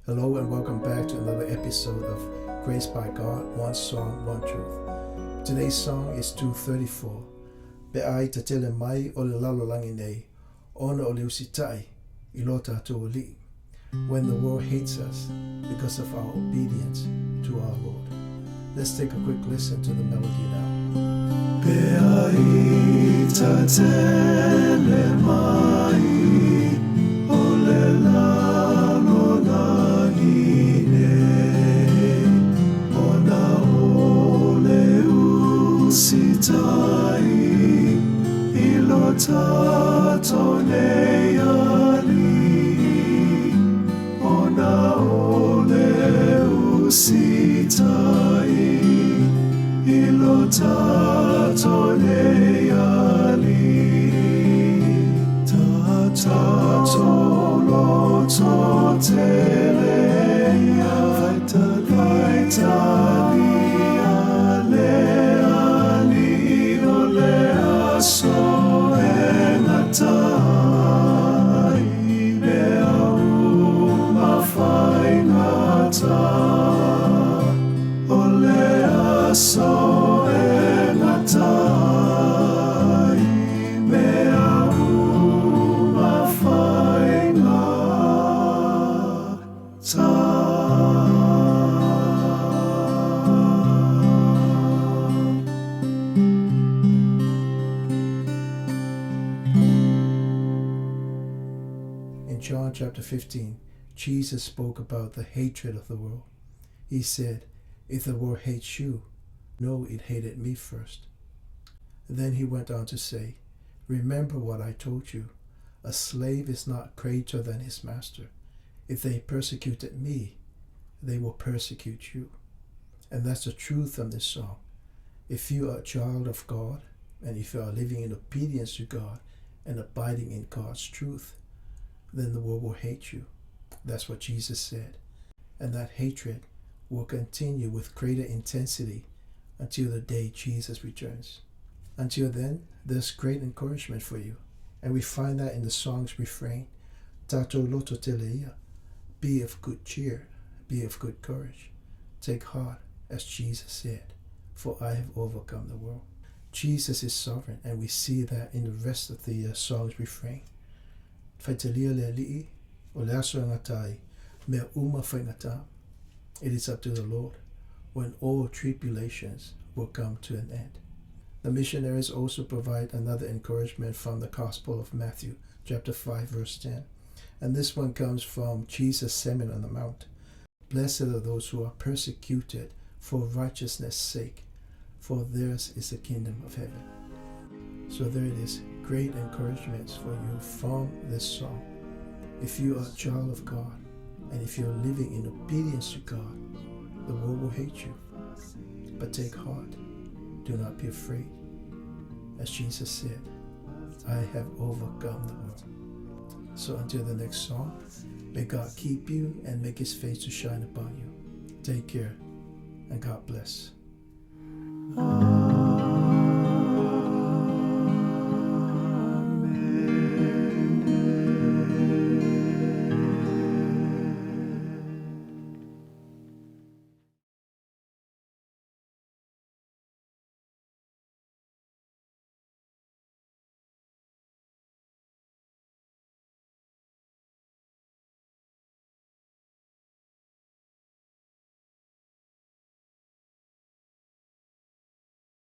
Hello and welcome back to another episode of Grace by God, One Song, One Truth. Today's song is 234. Be'ai tatele mai o le lalo langi nei, ona o le usitai, ilota to li. When the world hates us because of our obedience to our Lord. Let's take a quick listen to the melody now. Be'ai tatele mai o le lalo langi nei, ona o le usitai, ilota to nei ali, ona o le usitai, ilota to nei ali, ta to lo to teleia, vaita ale ali o le aso e ngatai, mea uma fai ngata, o le aso e ngatai, mea uma fai ngata. In John chapter 15, Jesus spoke about the hatred of the world. He said, if the world hates you, know it hated me first. Then he went on to say, remember what I told you. A slave is not greater than his master. If they persecuted me, they will persecute you. And that's the truth of this song. If you are a child of God, and if you are living in obedience to God and abiding in God's truth, then the world will hate you. That's what Jesus said. And that hatred will continue with greater intensity until the day Jesus returns. Until then, there's great encouragement for you. And we find that in the song's refrain, Tato loto teleia, be of good cheer, be of good courage. Take heart, as Jesus said, for I have overcome the world. Jesus is sovereign, and we see that in the rest of the song's refrain. Faitalia le li'i, o le aso ngatai, mea uma whaingata. It is up to the Lord when all tribulations will come to an end. The missionaries also provide another encouragement from the Gospel of Matthew, chapter 5, verse 10. And this one comes from Jesus' Sermon on the Mount. Blessed are those who are persecuted for righteousness' sake, for theirs is the kingdom of heaven. So there it is, great encouragements for you from this song. If you are a child of God, and if you're living in obedience to God, the world will hate you. But take heart. Do not be afraid. As Jesus said, I have overcome the world. So until the next song, may God keep you and make his face to shine upon you. Take care and God bless.